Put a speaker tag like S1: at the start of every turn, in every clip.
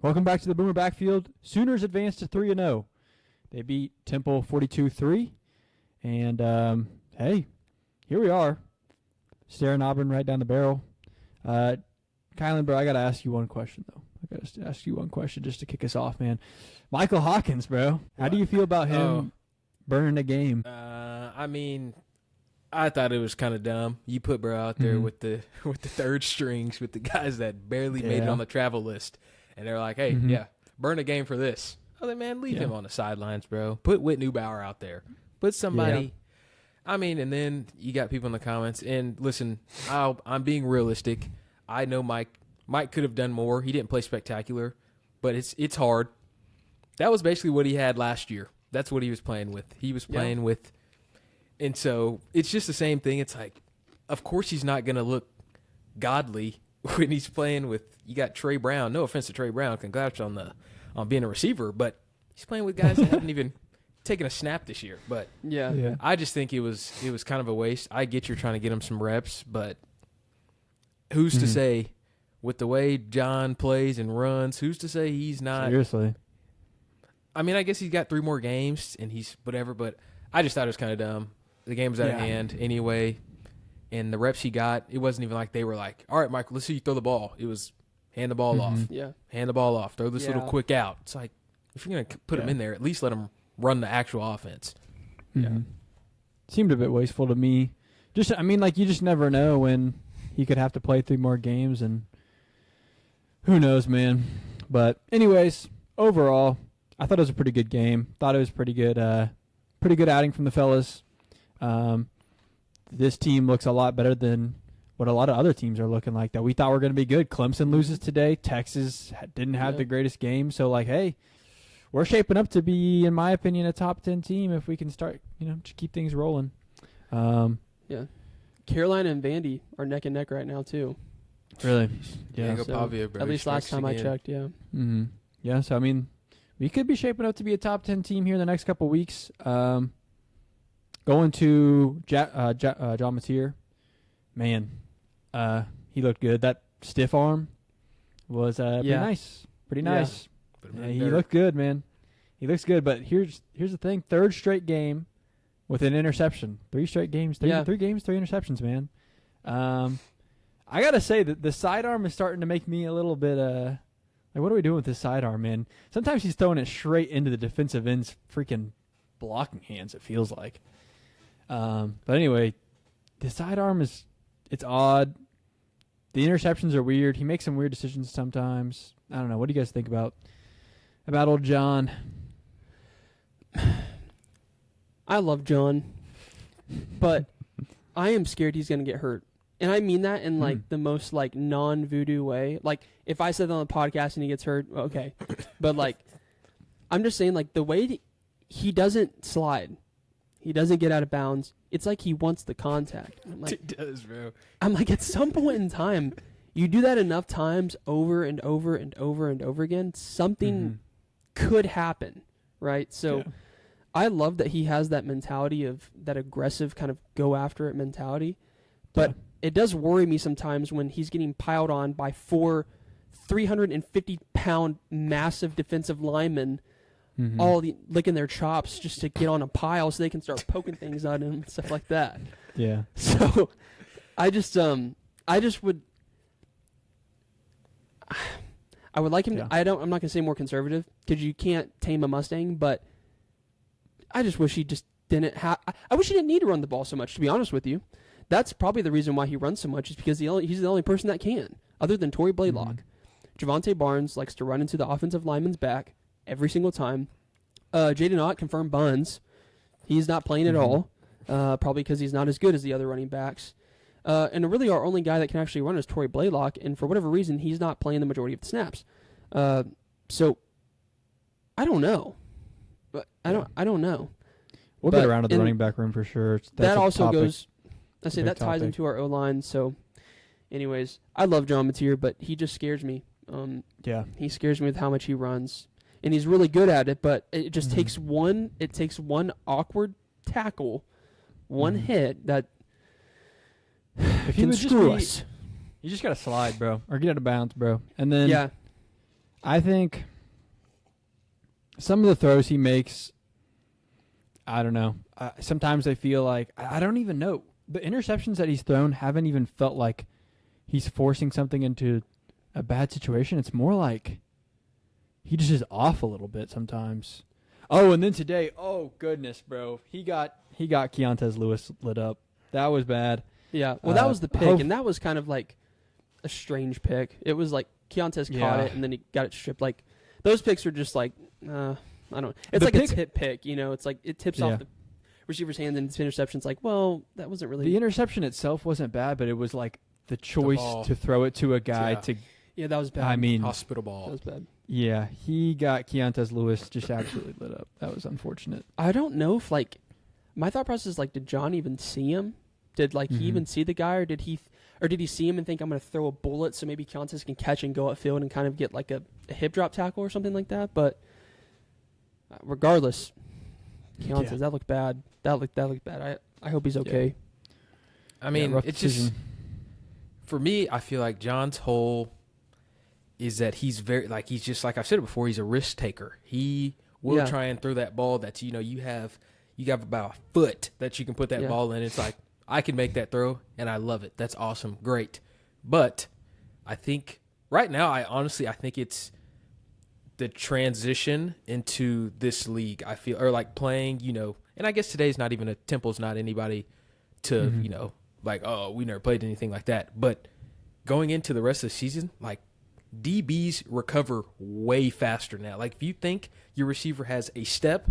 S1: Welcome back to the Boomer Backfield. Sooners advanced to 3-0. They beat Temple 42-3. And, hey, here we are. Staring Auburn right down the barrel. Kylan, bro, I got to ask you one question, though. I got to ask you one question just to kick us off, man. Michael Hawkins, bro. How do you feel about him burning the game?
S2: I mean, I thought it was kind of dumb. You put bro out there with the third strings, with the guys that barely made it on the travel list. And they're like, hey, burn a game for this. Oh, then, man, leave him on the sidelines, bro. Put Whit Neubauer out there. Put somebody. Yeah. I mean, and then you got people in the comments. And listen, I'm being realistic. I know Mike could have done more. He didn't play spectacular, but it's hard. That was basically what he had last year. That's what he was playing with. He was playing with. And so it's just the same thing. It's like, of course he's not going to look godly when he's playing with, you got Trey Brown. No offense to Trey Brown. Congrats on being a receiver, but he's playing with guys that haven't even taken a snap this year. But
S3: yeah.
S2: I just think it was kind of a waste. I get you're trying to get him some reps, but who's to say with the way John plays and runs, who's to say he's not?
S1: Seriously.
S2: I mean, I guess he's got 3 more games and he's whatever, but I just thought it was kind of dumb. The game was out of hand anyway. And the reps he got, it wasn't even like they were like, all right, Michael, let's see you throw the ball. It was hand the ball off.
S3: Yeah.
S2: Hand the ball off. Throw this little quick out. It's like, if you're going to put him in there, at least let him run the actual offense.
S1: Yeah. Seemed a bit wasteful to me. You just never know when he could have to play 3 more games, and who knows, man. But anyways, overall, I thought it was a pretty good game. Thought it was pretty good outing from the fellas. This team looks a lot better than what a lot of other teams are looking like that we thought were going to be good. Clemson loses today. Texas didn't have the greatest game. So, hey, we're shaping up to be, in my opinion, a top 10 team if we can start, to keep things rolling.
S3: Carolina and Vandy are neck and neck right now, too.
S1: Really?
S2: Yeah.
S3: At least last time I checked, yeah.
S1: Mm-hmm. Yeah, so, we could be shaping up to be a top 10 team here in the next couple of weeks. Going to John Mateer, man, he looked good. That stiff arm was pretty nice. Pretty nice. Yeah, he looked good, man. He looks good. But here's the thing: 3rd straight game with an interception. 3 straight games. 3 games, 3 interceptions, man. I gotta say that the sidearm is starting to make me a little bit what are we doing with this sidearm, man? Sometimes he's throwing it straight into the defensive end's freaking blocking hands. It feels like. But anyway, the sidearm it's odd. The interceptions are weird. He makes some weird decisions sometimes. I don't know. What do you guys think about old John?
S3: I love John, but I am scared he's going to get hurt. And I mean that in the most non-voodoo way. Like if I said that on the podcast and he gets hurt, okay. But I'm just saying the way he doesn't slide. He doesn't get out of bounds. It's like he wants the contact.
S2: It does, bro.
S3: I'm at some point in time, you do that enough times over and over and over and over again, something could happen, right? So I love that he has that mentality of that aggressive kind of go after it mentality. But it does worry me sometimes when he's getting piled on by 4 350-pound massive defensive linemen all licking their chops just to get on a pile so they can start poking things on him and stuff like that.
S1: Yeah.
S3: So I would like him to, I'm not going to say more conservative because you can't tame a Mustang, but I just wish he just didn't I wish he didn't need to run the ball so much, to be honest with you. That's probably the reason why he runs so much is because he's the only person that can, other than Torrey Blaylock. Javante Barnes likes to run into the offensive lineman's back every single time. Jaden Ott confirmed buns. He's not playing at all, probably because he's not as good as the other running backs. And really our only guy that can actually run is Torrey Blaylock, and for whatever reason, he's not playing the majority of the snaps. So I don't know. But I don't know.
S1: We'll get around to the running back room for sure.
S3: That also goes... I say that ties into our O-line, so anyways, I love John Mateer, but he just scares me. He scares me with how much he runs. And he's really good at it, but it just takes one awkward tackle, one hit that can screw us.
S1: You just got to slide, bro, or get out of bounds, bro. And then I think some of the throws he makes, I don't know. Sometimes I feel like I don't even know. The interceptions that he's thrown haven't even felt like he's forcing something into a bad situation. It's more like he just is off a little bit sometimes. Oh, and then today, oh goodness, bro, he got Keontae Lewis lit up. That was bad.
S3: Yeah, well, that was the pick, and that was kind of like a strange pick. It was like Keontae caught it, and then he got it stripped. Like those picks are just like, I don't. It's like a tip pick, you know. It's like it tips off the receiver's hand, and it's interception. It's like, well, that wasn't really.
S1: The interception itself wasn't bad, but it was like the choice to throw it to a guy to.
S3: Yeah, that was bad.
S1: I mean,
S2: hospital ball.
S3: That was bad.
S1: Yeah, he got Keontae Lewis just absolutely lit up. That was unfortunate.
S3: I don't know if like my thought process is like, did John even see him? Did like he even see the guy, or did he see him and think I'm going to throw a bullet so maybe Keontae can catch and go upfield and kind of get like a hip drop tackle or something like that? But regardless, Keontae, that looked bad. That looked bad. I hope he's okay.
S2: Yeah. I mean, it's just for me. I feel like John's whole is that he's he's just like I've said it before. He's a risk taker. He will try and throw that ball that you have about a foot that you can put that ball in. It's like I can make that throw and I love it. That's awesome, great. But I think right now, I think it's the transition into this league. I feel or like playing, and I guess today's not even Temple's not anybody to like we never played anything like that. But going into the rest of the season, like. DBs recover way faster now. Like if you think your receiver has a step,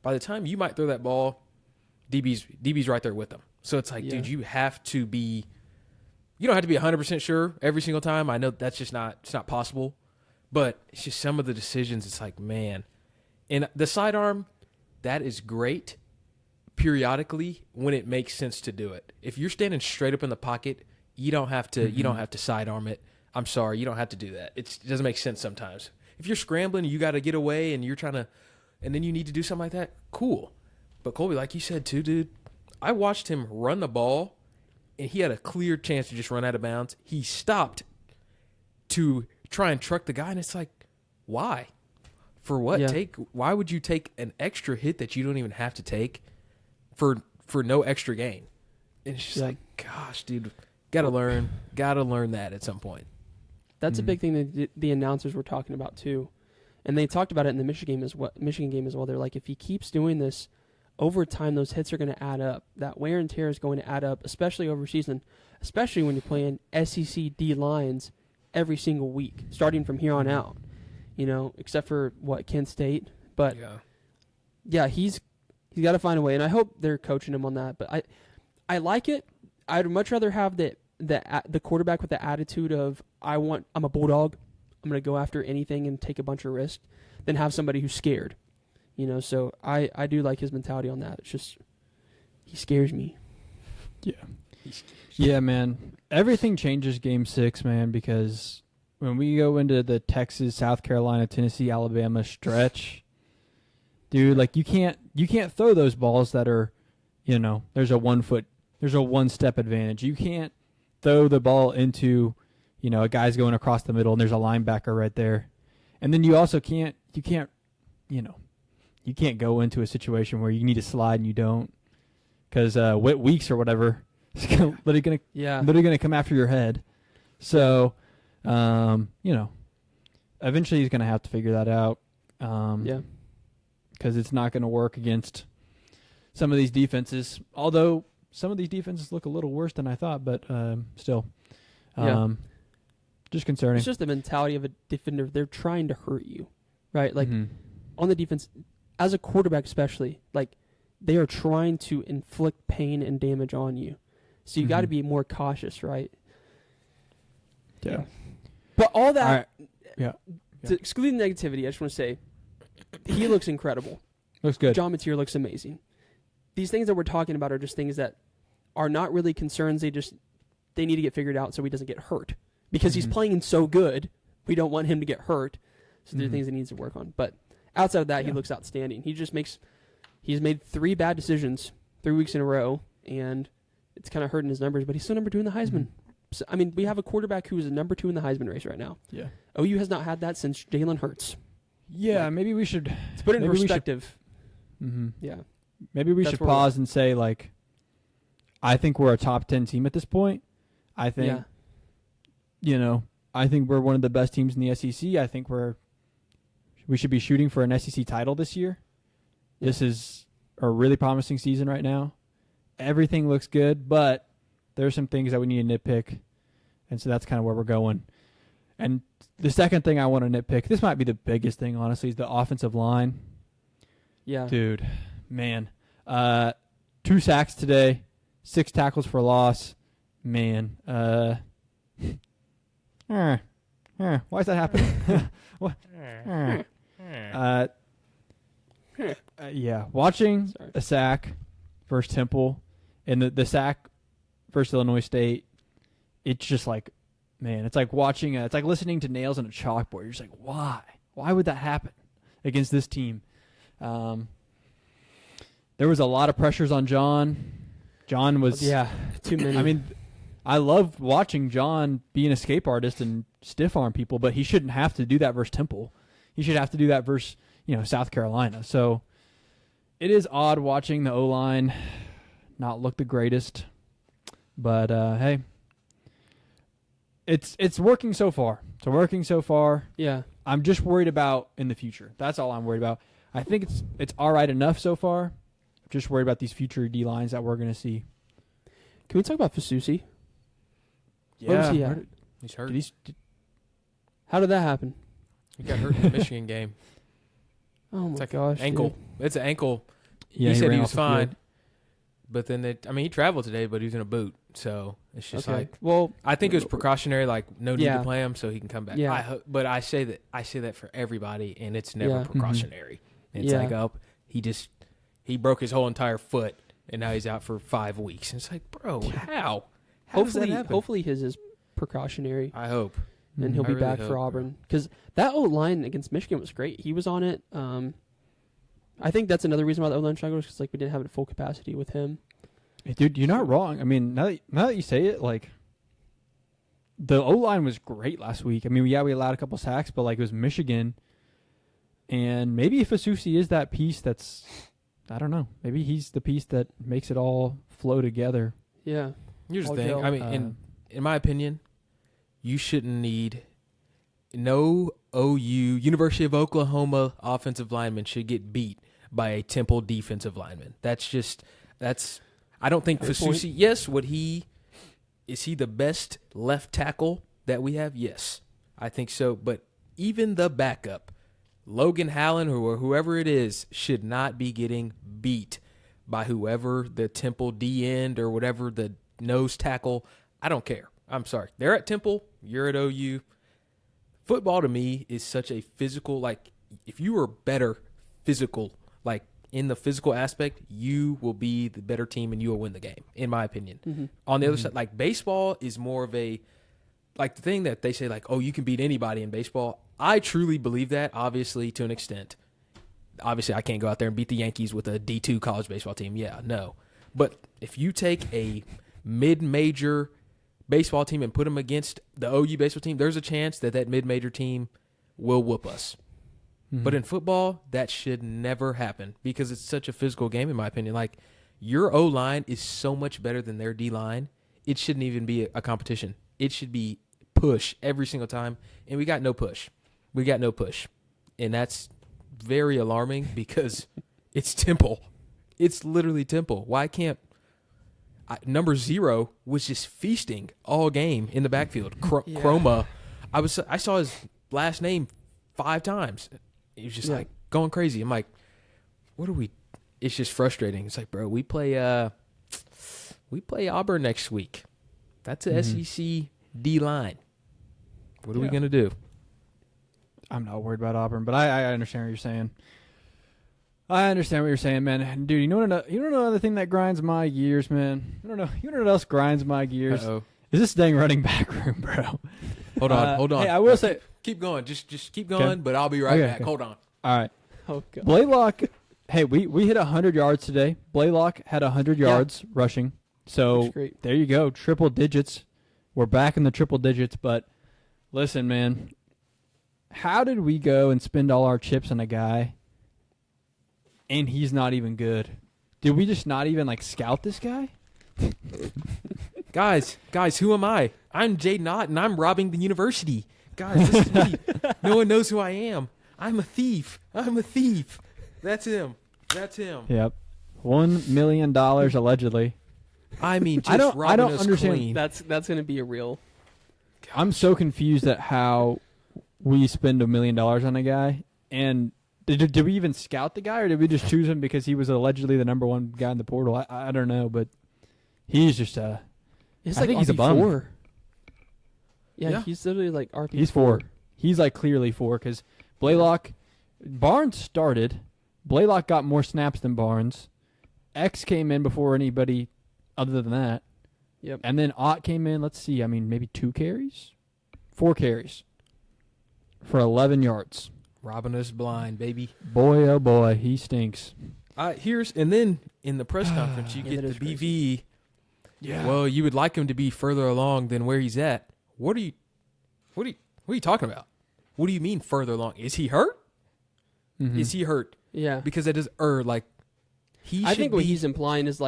S2: by the time you might throw that ball, DB's right there with them. So it's like, dude, you don't have to be 100% sure every single time. I know that's just it's not possible, but it's just some of the decisions. It's like, man, and the sidearm, that is great periodically when it makes sense to do it. If you're standing straight up in the pocket, you don't have to sidearm it. I'm sorry, you don't have to do that. It doesn't make sense sometimes. If you're scrambling, you got to get away, and you're trying to, and then you need to do something like that. Cool, but Colby, like you said too, dude, I watched him run the ball, and he had a clear chance to just run out of bounds. He stopped to try and truck the guy, and it's like, why? For what?
S3: Yeah.
S2: Why would you take an extra hit that you don't even have to take for no extra gain? And it's just like, gosh, dude, gotta learn that at some point.
S3: That's a big thing that the announcers were talking about too, and they talked about it in the Michigan game as well. They're like, if he keeps doing this over time, those hits are going to add up. That wear and tear is going to add up, especially over season, especially when you're playing SEC D lines every single week, starting from here on out. Except for Kent State, but he's got to find a way, and I hope they're coaching him on that. But I like it. I'd much rather have the quarterback with the attitude of I'm a bulldog, I'm going to go after anything and take a bunch of risks, than have somebody who's scared. So I do like his mentality on that. It's just he scares me.
S1: Yeah. Yeah, man. Everything changes game 6, man, because when we go into the Texas, South Carolina, Tennessee, Alabama stretch, dude, like you can't throw those balls that are, there's a 1-step advantage. You can't throw the ball into, a guy's going across the middle and there's a linebacker right there. And then you also can't go into a situation where you need to slide and you don't, because Weeks or whatever is literally going to come after your head. So, eventually he's going to have to figure that out. Because it's not going to work against some of these defenses. Although some of these defenses look a little worse than I thought, but still, just concerning.
S3: It's just the mentality of a defender. They're trying to hurt you, right? Like on the defense, as a quarterback especially, like they are trying to inflict pain and damage on you. So you got to be more cautious, right?
S1: Yeah.
S3: But all that,
S1: to
S3: exclude the negativity, I just want to say, he looks incredible.
S1: Looks good.
S3: John Mateer looks amazing. These things that we're talking about are just things that are not really concerns. They need to get figured out so he doesn't get hurt. Because he's playing so good, we don't want him to get hurt. So there are things he needs to work on. But outside of that, he looks outstanding. He's made 3 bad decisions 3 weeks in a row, and it's kind of hurting his numbers, but he's still number 2 in the Heisman. I mean, we have a quarterback who is a number 2 in the Heisman race right now.
S1: Yeah.
S3: OU has not had that since Jalen Hurts.
S1: Yeah,
S3: Like,
S1: maybe we should.
S3: To put it in perspective.
S1: Yeah. Maybe we should pause and say, like, I think we're a top 10 team at this point. I think, I think we're one of the best teams in the SEC. I think we should be shooting for an SEC title this year. Yeah. This is a really promising season right now. Everything looks good, but there's some things that we need to nitpick, and so that's kind of where we're going. And the second thing I want to nitpick, this might be the biggest thing, honestly, is the offensive line.
S3: Yeah.
S1: Dude, man. 2 sacks today, 6 tackles for loss. Man. Why is that happening? What? Yeah, watching a sack versus Temple and the sack versus Illinois State, it's just like, man, it's like watching, it's like listening to nails on a chalkboard. You're just like, why? Why would that happen against this team? There was a lot of pressures on John. John was...
S3: Yeah, too many.
S1: I mean, I love watching John be an escape artist and stiff arm people, but he shouldn't have to do that versus Temple. He should have to do that versus, South Carolina. So it is odd watching the O-line not look the greatest. But, hey, it's working so far. It's working so far.
S3: Yeah.
S1: I'm just worried about in the future. That's all I'm worried about. I think it's all right enough so far. Just worried about these future D-lines that we're going to see.
S3: Can we talk about Fasusi?
S1: Yeah.
S3: Where was he at?
S2: He's hurt.
S3: How did that happen?
S2: He got hurt in the Michigan game.
S3: Oh, my
S2: It's like
S3: gosh.
S2: ankle.
S3: Dude.
S2: It's an ankle.
S1: Yeah,
S2: he said
S1: ran
S2: he
S1: off
S2: was
S1: the
S2: fine.
S1: field.
S2: But then, he traveled today, but he was in a boot. So it's just like,
S3: well,
S2: I think it was precautionary, like no need
S3: Yeah.
S2: to play him so he can come back.
S3: Yeah.
S2: But I say that for everybody, and it's never
S3: Yeah.
S2: precautionary. It's
S3: Yeah.
S2: like, he broke his whole entire foot, and now he's out for 5 weeks. And it's like, bro, how? How does that happen?
S3: Hopefully his is precautionary,
S2: I hope.
S3: and he'll
S2: I
S3: be
S2: really
S3: back
S2: hope.
S3: for Auburn. Because that O-line against Michigan was great. He was on it. I think that's another reason why the O-line struggled, because we didn't have it at full capacity with him.
S1: Hey, dude, you're not wrong. I mean, now that you say it, like, the O-line was great last week. I mean, we allowed a couple sacks, but, like, it was Michigan. And maybe if Asusi is that piece that's, I don't know, maybe he's the piece that makes it all flow together.
S3: Yeah.
S2: Here's the
S3: All
S2: thing.
S3: gel.
S2: I mean, in my opinion, you shouldn't need no OU, University of Oklahoma offensive lineman should get beat by a Temple defensive lineman. I don't think
S3: Fair
S2: Fasusi,
S3: point.
S2: yes, is he the best left tackle that we have? Yes, I think so. But even the backup, Logan Hallen or whoever it is, should not be getting beat by whoever the Temple D end or whatever the nose tackle. I don't care. I'm sorry. They're at Temple. You're at OU. Football to me is such a physical, like, if you are better physical, like in the physical aspect, you will be the better team and you will win the game, in my opinion.
S3: Mm-hmm.
S2: On the other side, like baseball is more of a, like the thing that they say, like, oh, you can beat anybody in baseball. I truly believe that, obviously, to an extent. Obviously, I can't go out there and beat the Yankees with a D2 college baseball team. Yeah, no. But if you take a mid-major baseball team and put them against the OU baseball team, there's a chance that mid-major team will whoop us.
S1: Mm-hmm.
S2: But in football, that should never happen because it's such a physical game, in my opinion. Like, your O-line is so much better than their D-line. It shouldn't even be a competition. It should be push every single time, and we got no push. And that's very alarming because it's Temple. It's literally Temple. Why can't number 0 was just feasting all game in the backfield. Chroma. I saw his last name 5 times. He was just like going crazy. I'm like, what are we? It's just frustrating. It's like, bro, we play Auburn next week. That's a SEC D line. What are we gonna do?
S1: I'm not worried about Auburn, but I understand what you're saying. I understand what you're saying, man. Dude, you know another thing that grinds my gears, man? You know what else grinds my gears?
S2: Uh-oh.
S1: Is this dang running back room, bro.
S2: Hold on.
S1: Hey, I will say...
S2: Keep going. Just keep going, but I'll be right back.
S1: Okay.
S2: Hold on.
S1: All right.
S3: Oh, God.
S1: Blaylock, hey, we hit 100 yards today. Blaylock had 100 yards rushing. So
S3: That's great.
S1: there you go. Triple digits. We're back in the triple digits, but listen, man, how did we go and spend all our chips on a guy and he's not even good? Did we just not even scout this guy?
S2: Guys, who am I? I'm Jaden Ott, and I'm robbing the university. Guys, this is me. No one knows who I am. I'm a thief. That's him.
S1: Yep. $1 million allegedly.
S2: I mean, just
S1: I don't
S2: robbing us
S1: understand.
S2: clean.
S3: That's going to be a real.
S1: I'm so confused at how we spend $1 million on a guy. And did we even scout the guy, or did we just choose him because he was allegedly the number one guy in the portal? I don't know, but he's just I think he's a bum.
S3: Yeah, he's literally like RP4.
S1: He's 4. He's clearly 4 because Barnes started. Blaylock got more snaps than Barnes. X came in before anybody other than that.
S3: Yep.
S1: And then Ott came in, let's see, maybe 2 carries? 4 carries for 11 yards.
S2: Robbing us blind, baby.
S1: Boy, oh boy, he stinks.
S2: And then in the press conference, you get the BV.
S3: Crazy.
S1: Yeah.
S2: Well, you would like him to be further along than where he's at. What are you talking about? What do you mean further along? Is he hurt?
S1: Mm-hmm.
S2: Is he hurt?
S3: Yeah.
S2: Because that is he.
S3: I think what he's implying is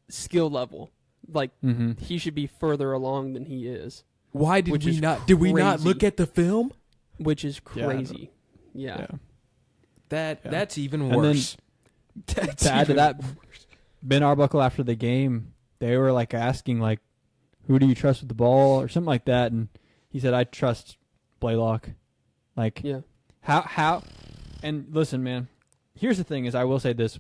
S3: skill level. He should be further along than he is.
S2: Why did we not? Did we not look at the film?
S3: Which is crazy. Yeah.
S2: That's even worse.
S1: To add to that, Ben Arbuckle after the game, they were asking who do you trust with the ball or something like that, and he said I trust Blaylock. How? And listen, man. Here's the thing: is I will say this.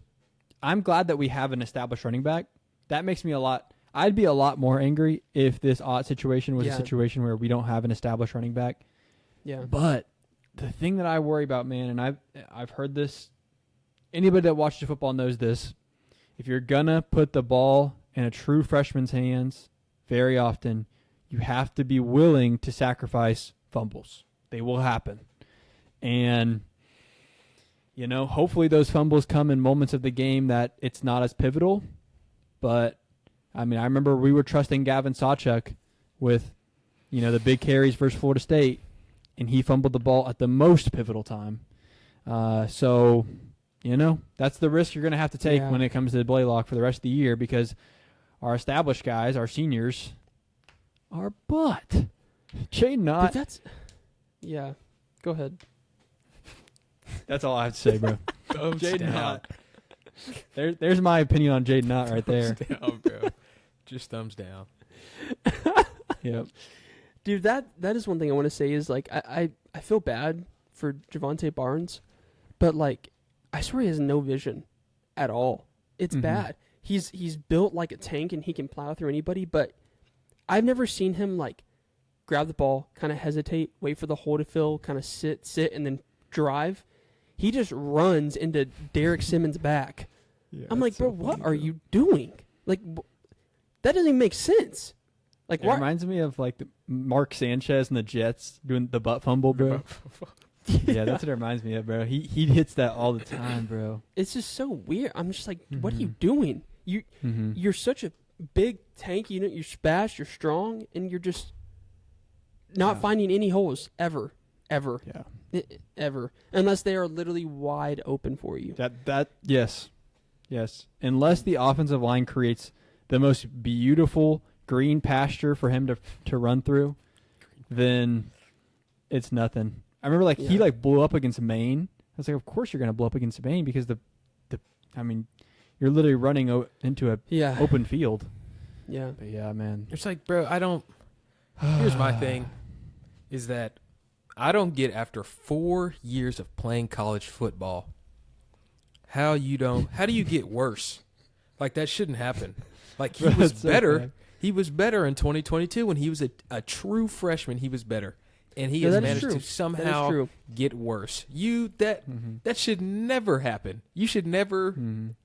S1: I'm glad that we have an established running back. That makes me I'd be a lot more angry if this Ott situation was a situation where we don't have an established running back.
S3: Yeah.
S1: But the thing that I worry about, man, and I've heard this. Anybody that watches football knows this. If you're gonna put the ball in a true freshman's hands, very often, you have to be willing to sacrifice fumbles. They will happen, and hopefully those fumbles come in moments of the game that it's not as pivotal. But I remember we were trusting Gavin Sawchuk with, the big carries versus Florida State, and he fumbled the ball at the most pivotal time. So, that's the risk you're going to have to take when it comes to Blaylock for the rest of the year, because our established guys, our seniors, are butt. Jaden Ott.
S3: Yeah. Go ahead.
S1: That's all I have to say, bro.
S2: Jaden
S1: Ott. There's my opinion on Jaden Ott right there.
S2: Thumbs down, bro. Just thumbs down.
S1: Yep.
S3: Dude, that is one thing I want to say is I feel bad for Javonte Barnes, but I swear he has no vision at all. It's bad. He's built like a tank and he can plow through anybody, but I've never seen him grab the ball, kind of hesitate, wait for the hole to fill, kind of sit and then drive. He just runs into Derek Simmons' back. Yeah, I'm like, bro, what are you doing? That doesn't even make sense.
S1: It reminds me of the Mark Sanchez and the Jets doing the butt fumble, bro. Yeah, that's what it reminds me of, bro. He hits that all the time, bro.
S3: It's just so weird. I'm just what are you doing? You're such a big tank. You're fast, you're strong, and you're just not finding any holes ever.
S1: Yeah.
S3: Ever. Unless they are literally wide open for you.
S1: Yes. Unless the offensive line creates the most beautiful green pasture for him to run through, then it's nothing. I remember he blew up against Maine. I was like, of course you're going to blow up against Maine because you're literally running into a open field.
S3: Yeah.
S1: But yeah, man.
S2: It's bro, I don't. Here's my thing, is that I don't get, after 4 years of playing college football, how do you get worse? That shouldn't happen. He was better. So he was better in 2022 when he was a true freshman. He was better, and he has managed to somehow get worse. That should never happen. You should never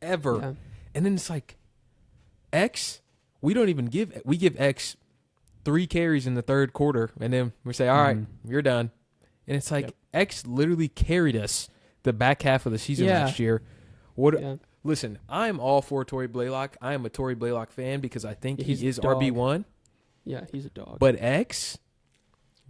S2: ever. Yeah. And then it's X. We give X 3 carries in the third quarter, and then we say, all right, you're done. And it's X literally carried us the back half of the season last year. Listen, I'm all for Tory Blaylock. I am a Tory Blaylock fan because I think he is RB1.
S3: Yeah, he's a dog.
S2: But X,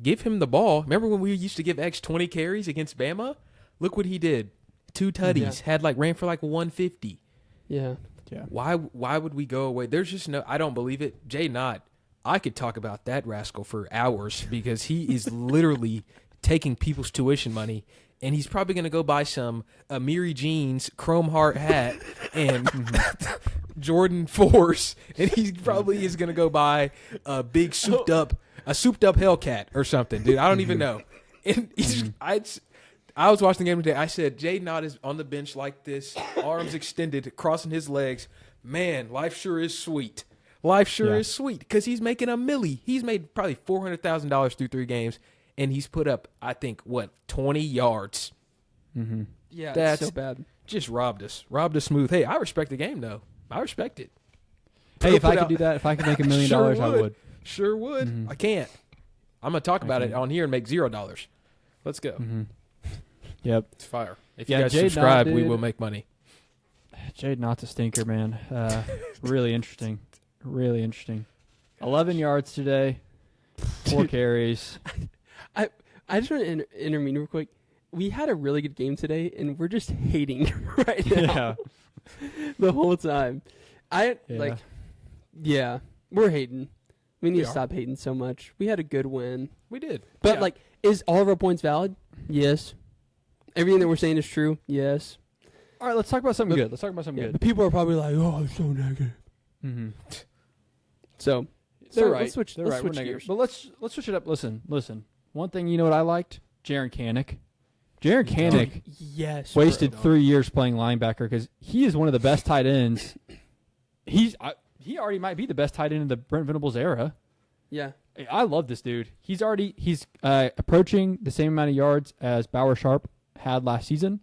S2: give him the ball. Remember when we used to give X 20 carries against Bama? Look what he did. 2 tutties. Ran for like 150.
S3: Yeah.
S1: Yeah.
S2: Why would we go away? There's just no, I don't believe it. Jay Knott, I could talk about that rascal for hours because he is literally taking people's tuition money, and he's probably going to go buy some Amiri jeans, chrome heart hat, and Jordan 4s, and he probably is going to go buy a big souped up Hellcat or something, dude. I don't even know. And I was watching the game today. I said, Jay Knott is on the bench like this, arms extended, crossing his legs. Man, life sure is sweet. Life sure is sweet because he's making $1 million. He's made probably $400,000 through 3 games, and he's put up, I think, 20 yards.
S1: Mm-hmm.
S3: Yeah,
S2: that's
S3: so bad.
S2: Just robbed us smooth. Hey, I respect the game, though. I respect it.
S1: Hey, if I could do that, if I could make $1 million, I would.
S2: Sure would.
S1: Mm-hmm.
S2: I can't. I'm going to talk about it on here and make $0. Let's go.
S1: Mm-hmm. Yep.
S2: It's fire. If you guys
S1: Jade
S2: subscribe,
S1: Knott,
S2: we will make money.
S1: Jade Knott's a stinker, man. Really interesting. Really interesting. 11 yards today, 4 carries.
S3: I just want to intervene real quick. We had a really good game today, and we're just hating right now. The whole time. We're hating. We need to stop hating so much. We had a good win.
S2: We did.
S3: But, is all of our points valid? Yes. Everything that we're saying is true? Yes.
S1: All right, let's talk about something good. Let's talk about something good.
S3: But people are probably like, oh, it's so negative.
S1: Mm-hmm.
S3: So,
S1: they're right.
S3: Let's switch
S1: gears. But let's switch it up. Listen. One thing, you know what I liked? Jaren Kanak. Jaren Kanak wasted 3 years playing linebacker because he is one of the best tight ends. He already might be the best tight end in the Brent Venables era.
S3: Yeah.
S1: I love this dude. He's approaching the same amount of yards as Bauer Sharp had last season.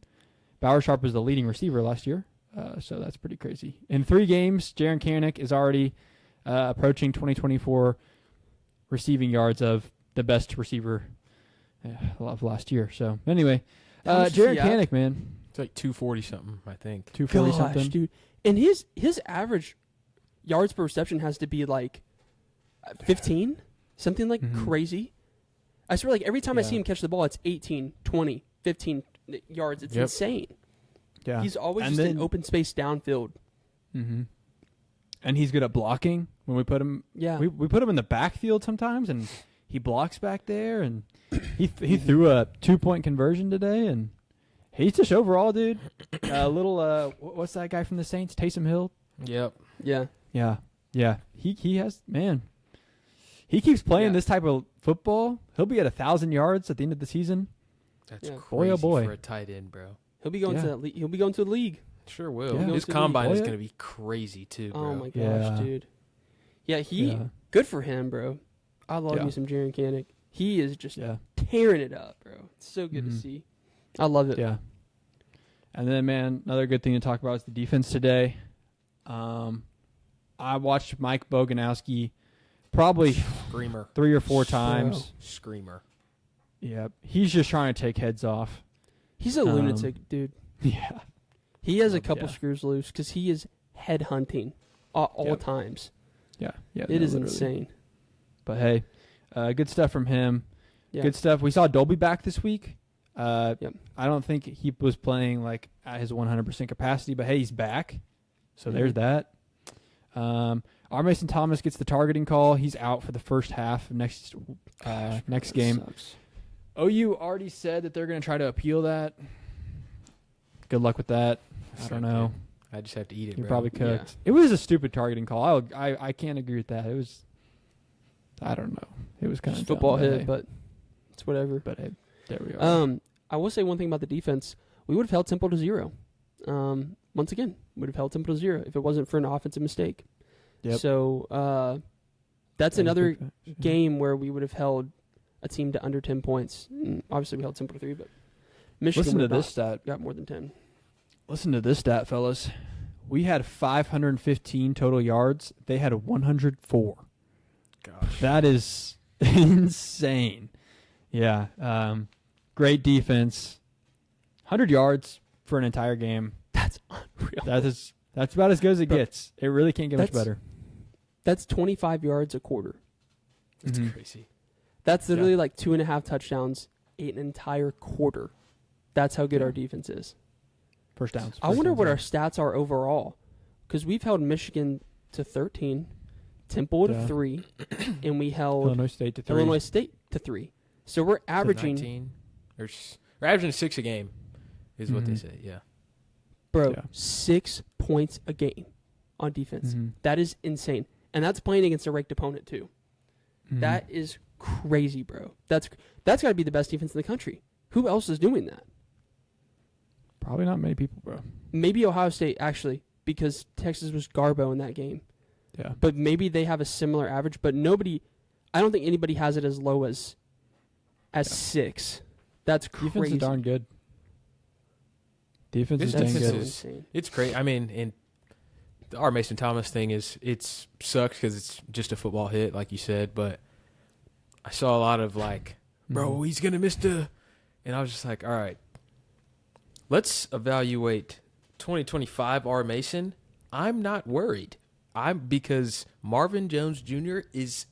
S1: Bauer Sharp was the leading receiver last year, so that's pretty crazy. In 3 games, Jaren Kanak is already approaching 2024 receiving yards of the best receiver of last year. So anyway, Jaren Kanak, man,
S2: it's like 240 something, I think.
S1: 240 something,
S3: dude. And his average yards per reception has to be like 15, something like crazy. I swear, every time I see him catch the ball, it's 18, 20, 15 yards. It's insane.
S1: Yeah,
S3: he's always in open space downfield.
S1: Mm-hmm. And he's good at blocking. When we put him, we put him in the backfield sometimes, and he blocks back there. And he threw a 2-point conversion today, and he's just overall, dude. What's that guy from the Saints? Taysom Hill.
S2: Yep.
S1: Yeah. He has, man. He keeps playing this type of football. He'll be at 1,000 yards at the end of the season.
S2: That's crazy
S1: boy.
S2: for a tight end, bro.
S3: He'll be going to that. He'll be going to the league.
S2: Sure will.
S1: Yeah.
S2: His combine is going to be crazy too, bro.
S3: Oh my gosh, dude. Yeah, good for him, bro. I love me some Jaren Kanak. He is just tearing it up, bro. It's so good to see. I love it.
S1: Yeah. And then, man, another good thing to talk about is the defense today. I watched Mike Boganowski probably
S2: Screamer
S1: 3 or 4 times.
S2: Bro. Screamer.
S1: Yep. He's just trying to take heads off.
S3: He's a lunatic, dude.
S1: Yeah.
S3: He has a couple screws loose because he is head hunting all times.
S1: Yeah.
S3: It is insane.
S1: But hey, good stuff from him.
S3: Yeah.
S1: Good stuff. We saw Dolby back this week.
S3: Yep.
S1: I don't think he was playing at his 100% capacity, but hey, he's back. So there's that. R. Mason Thomas gets the targeting call. He's out for the first half of next game.
S3: Sucks.
S1: OU already said that they're going to try to appeal that. Good luck with that. I don't know.
S2: I just have to eat it.
S1: You're
S2: bro.
S1: probably cooked.
S3: Yeah.
S1: It was a stupid targeting call. I can't agree with that. It was. I don't know. It was kind of
S3: football hit, but it's whatever.
S1: But hey, there we are.
S3: I will say one thing about the defense. We would have held Temple to 0. Once again, would have held Temple to 0 if it wasn't for an offensive mistake.
S1: Yep.
S3: So that's another game where we would have held a team to under 10 points. Obviously, we held Temple to 3, but Michigan
S1: Listen to this stat.
S3: Got more than 10.
S1: Listen to this stat, fellas. We had 515 total yards. They had 104.
S2: Gosh.
S1: That is insane. Yeah. Great defense. 100 yards for an entire game.
S3: That's unreal.
S1: That's about as good as it gets. It really can't get much better.
S3: That's 25 yards a quarter.
S2: It's crazy.
S3: That's literally like 2.5 touchdowns, an entire quarter. That's how good our defense is.
S1: First downs.
S3: I wonder what our stats are overall, because we've held Michigan to 13, Temple to 3, and we held
S1: Illinois State
S3: to 3. So we're averaging
S2: 19, we're averaging 6 a game, is what they say. Yeah,
S3: bro, 6 points a game on defense. That is insane, and that's playing against a ranked opponent too. That is crazy, bro. That's got to be the best defense in the country. Who else is doing that?
S1: Probably not many people, bro.
S3: Maybe Ohio State, actually, because Texas was Garbo in that game.
S1: Yeah.
S3: But maybe they have a similar average, but I don't think anybody has it as low as 6. That's crazy.
S1: Defense is darn good. Defense is dang good.
S3: Insane.
S2: It's great. I mean, and our Mason Thomas thing it sucks because it's just a football hit, like you said, but I saw a lot of like, bro, he's going to miss and I was just like, all right, let's evaluate 2025 R. Mason. I'm not worried. Because Marvin Jones Jr. is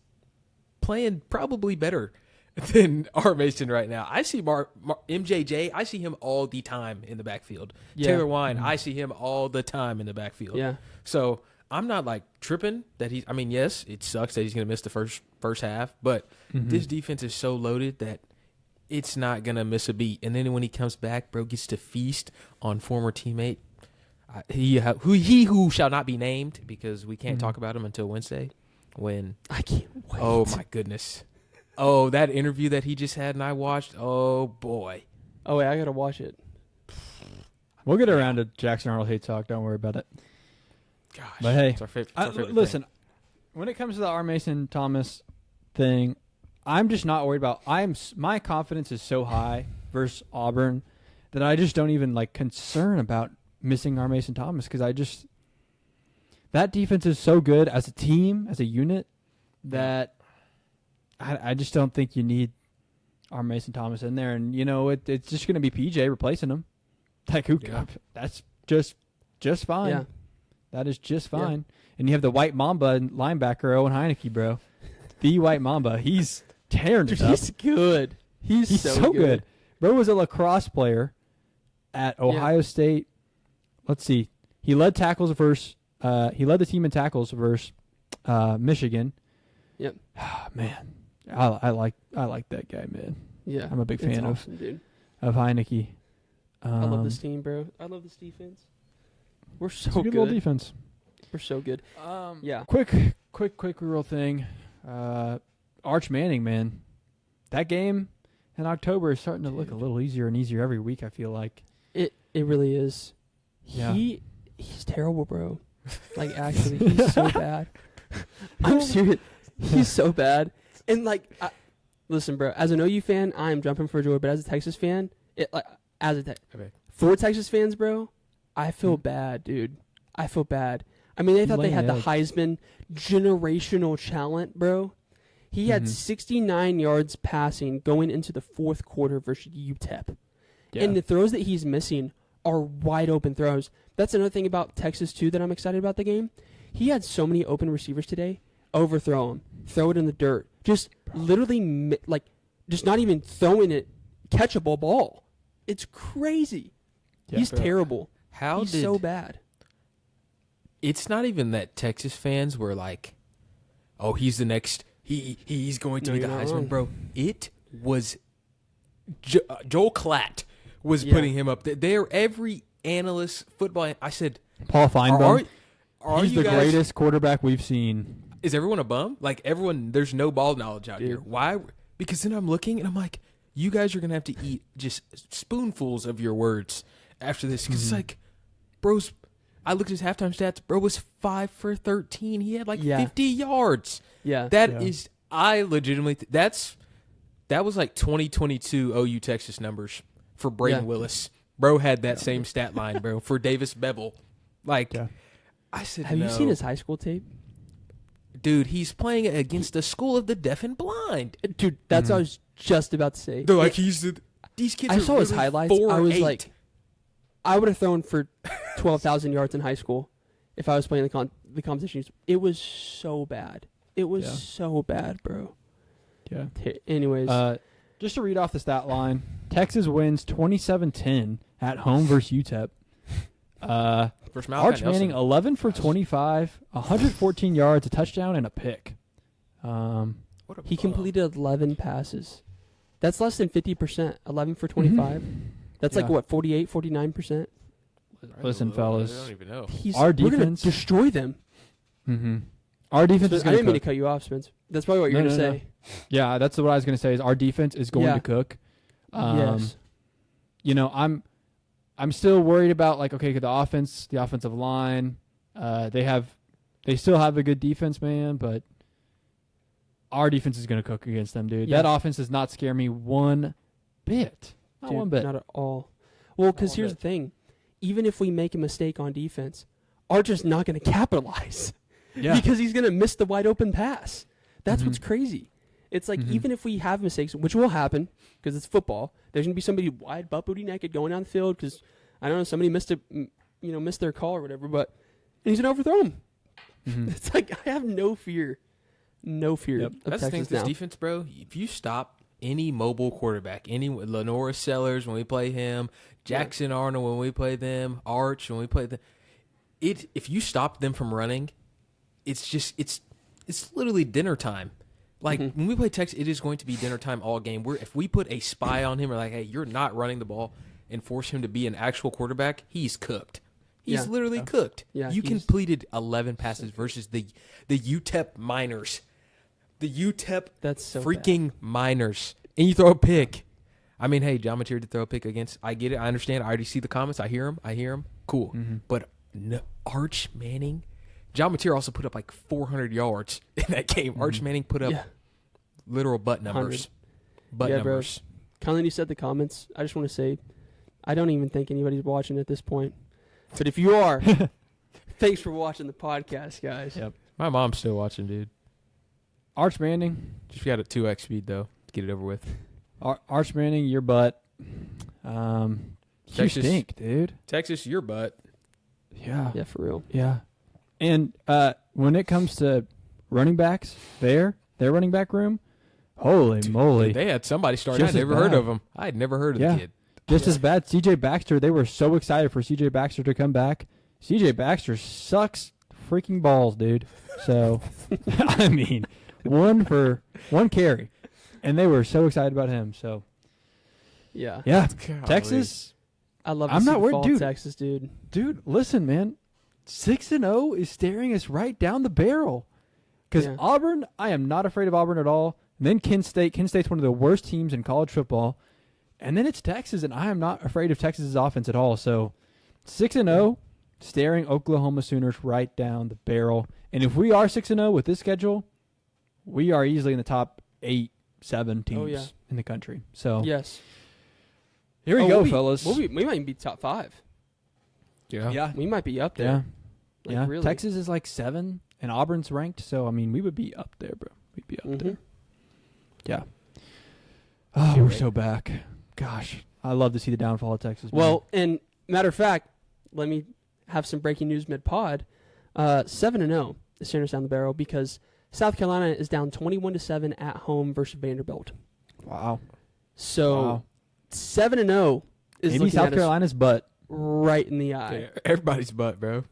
S2: playing probably better than R. Mason right now. I see MJJ. I see him all the time in the backfield. Yeah. Taylor Wine. I see him all the time in the backfield.
S3: Yeah.
S2: So I'm not like tripping that he's. I mean, yes, it sucks that he's going to miss the first half, but this defense is so loaded that it's not going to miss a beat. And then when he comes back, bro, gets to feast on former teammate. He who shall not be named, because we can't talk about him until Wednesday. When
S3: I can't wait.
S2: Oh my goodness! Oh, that interview that he just had and I watched. Oh boy.
S3: Oh wait, I gotta watch it.
S1: We'll get around to Jackson Arnold hate talk. Don't worry about it.
S2: Gosh,
S1: but hey,
S2: it's our favorite
S1: listen.
S2: thing.
S1: When it comes to the R. Mason Thomas thing, I'm just not worried about. My confidence is so high versus Auburn that I just don't even like concern about missing our Mason Thomas, because that defense is so good as a team, as a unit, that I just don't think you need our Mason Thomas in there. And it's just going to be PJ replacing him. Like that's just fine.
S3: Yeah.
S1: That is just fine. Yeah. And you have the white Mamba linebacker Owen Heineke, bro. The white Mamba, he's tearing it up.
S3: He's good. He's so good.
S1: Bro was a lacrosse player at Ohio State. Let's see. He led tackles versus. He led the team in tackles versus Michigan.
S3: Yep.
S1: Man, I like that guy, man.
S3: Yeah,
S1: I'm a big fan
S3: dude.
S1: of Heineke.
S3: I love this team, bro. I love this defense. We're so
S1: it's a good. Little defense.
S3: We're so good. Yeah.
S1: Quick real thing. Arch Manning, man. That game in October is starting to look a little easier and easier every week. I feel like
S3: it really is.
S1: Yeah.
S3: He's terrible, bro. Like, actually, he's so bad. I'm serious. He's so bad. And, like, listen, bro, as an OU fan, I am jumping for joy. But as a Texas fan, for Texas fans, bro, I feel bad, dude. I feel bad. I mean, they thought they had the Heisman generational talent, bro. He had 69 yards passing going into the fourth quarter versus UTEP. Yeah. And the throws that he's missing are wide open throws. That's another thing about Texas, too, that I'm excited about the game. He had so many open receivers today. Overthrow him. Throw it in the dirt. Just literally, just not even throwing it. Catchable ball. It's crazy. Yeah, he's terrible. He's so bad.
S2: It's not even that Texas fans were like, oh, he's the next, he's going to be the Heisman, bro. It was Joel Klatt was putting him up there. Every analyst, football, I said,
S1: Paul Feinbaum. He's the
S2: guys,
S1: greatest quarterback we've seen.
S2: Is everyone a bum? Like, everyone, there's no ball knowledge out here. Why? Because then I'm looking and I'm like, you guys are going to have to eat just spoonfuls of your words after this. Because it's like, bro's, I looked at his halftime stats. Bro was 5 for 13. He had 50 yards.
S3: Yeah.
S2: That is, I legitimately, that was like 2022 OU Texas numbers for Braden Willis. Bro had that same stat line, bro, for Davis Bevel. I said,
S3: have you seen his high school tape?
S2: Dude, he's playing against the school of the deaf and blind.
S3: Dude, that's what I was just about to say.
S2: They're like, these kids
S3: I
S2: are
S3: saw his highlights.
S2: 4
S3: I was
S2: 8.
S3: like, I would have thrown for 12,000 yards in high school if I was playing the competition. It was so bad. It was so bad, bro.
S1: Yeah.
S3: Anyways,
S1: just to read off the stat line, Texas wins 27-10 at home versus UTEP. Arch Manning 11 for 25, 114 yards, a touchdown, and a pick.
S3: He completed 11 passes. That's less than 50%. 11 for 25.
S1: Mm-hmm.
S3: That's like what, 48, 49%?
S1: Listen, fellas.
S2: I don't even know.
S1: Our
S3: We're
S1: defense
S3: gonna destroy them.
S1: Mm-hmm. Our defense is
S3: I
S1: going
S3: didn't mean to cut you off, Spence. That's probably what you're going to say.
S1: Yeah, that's what I was going to say. Is our defense is going to cook.
S3: Yes.
S1: You know, I'm still worried about like the offense, the offensive line. They still have a good defense, man, but our defense is going to cook against them, dude.
S3: Yeah.
S1: That offense does not scare me one bit. Not one bit.
S3: Not at all. Well, because here's the thing. Even if we make a mistake on defense, Arch is not going to capitalize.
S1: Yeah.
S3: Because he's going to miss the wide open pass. That's what's crazy. It's like even if we have mistakes, which will happen because it's football, there's going to be somebody wide butt booty naked going down the field because, I don't know, somebody missed their call or whatever, and he's going to overthrow him.
S1: Mm-hmm.
S3: It's like I have no fear. No fear.
S1: Yep.
S3: Of
S2: That's the thing
S3: Texas
S2: with this
S3: now.
S2: defense, bro. If you stop any mobile quarterback, any Lenora Sellers when we play him, Jackson Arnold when we play them, Arch when we play them, if you stop them from running, it's literally dinner time. Like when we play Texas, it is going to be dinner time all game. If we put a spy on him, or like, hey, you're not running the ball, and force him to be an actual quarterback, he's cooked. He's literally cooked.
S3: Yeah,
S2: you completed 11 passes versus the UTEP Miners. The UTEP freaking Miners. And you throw a pick. I mean, hey, John Mateer did throw a pick against. I get it. I understand. I already see the comments. I hear them. Cool.
S1: Mm-hmm.
S2: But no, Arch Manning, John Mateer also put up like 400 yards in that game. Arch Manning put up literal butt numbers.
S3: 100. Numbers. Colin, you said the comments. I just want to say, I don't even think anybody's watching at this point. But if you are, thanks for watching the podcast, guys.
S1: Yep.
S2: My mom's still watching, dude.
S1: Arch Manning.
S2: Just got at 2x speed, though, to get it over with.
S1: Arch Manning, your butt. You stink, dude.
S2: Texas, your butt.
S1: Yeah.
S3: Yeah, for real.
S1: Yeah. And when it comes to running backs, their running back room, holy moly.
S2: Dude, they had somebody starting.
S1: Just
S2: I'd never heard of him. I had never heard of the kid.
S1: Just as bad. C.J. Baxter, they were so excited for C.J. Baxter to come back. C.J. Baxter sucks freaking balls, dude. So, I mean, one carry. And they were so excited about him. So, yeah. Texas.
S3: I love
S1: I'm not worried, dude.
S3: Texas, dude.
S1: Dude, listen, man. 6-0 is staring us right down the barrel. Because Auburn, I am not afraid of Auburn at all. And then Kent State. Kent State's one of the worst teams in college football. And then it's Texas, and I am not afraid of Texas's offense at all. So 6-0, staring Oklahoma Sooners right down the barrel. And if we are 6-0 with this schedule, we are easily in the top 8, 7 teams in the country. So
S3: yes,
S1: here we go, fellas.
S3: We might even be top 5.
S1: Yeah,
S3: we might be up there.
S1: Yeah,
S3: really.
S1: Texas is like 7, and Auburn's ranked. So I mean, we would be up there, bro. We'd be up there. Yeah. Oh, we're so back. Gosh, I love to see the downfall of Texas.
S3: Well, and matter of fact, let me have some breaking news mid-pod. 7-0 is staring us down the barrel because South Carolina is down 21-7 at home versus Vanderbilt.
S1: Wow.
S3: So 7-0 is
S1: maybe South Carolina's butt
S3: right in the eye.
S2: Everybody's butt, bro.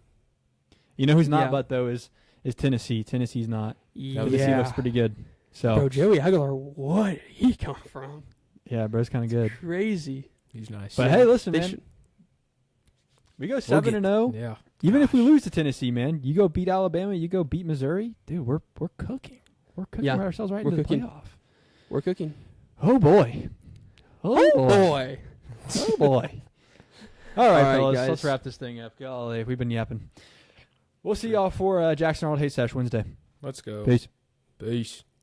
S1: You know who's not butt though is Tennessee. Tennessee's not. Tennessee looks pretty good. So,
S3: bro, Joey Aguilar, what did he come from?
S1: Yeah, bro's kind of good.
S3: Crazy.
S2: He's nice.
S1: But hey, listen, man. We go 7-0.
S2: Yeah.
S1: Even if we lose to Tennessee, man, you go beat Alabama, you go beat Missouri, dude. We're cooking. We're cooking ourselves right into the playoff.
S3: We're cooking.
S1: Oh boy.
S3: Oh boy.
S1: Oh boy. All right, fellas.
S3: Guys.
S1: Let's wrap this thing up. Golly, we've been yapping. We'll see y'all for Jackson Arnold Hate Sesh Wednesday.
S2: Let's go.
S1: Peace.
S2: Peace.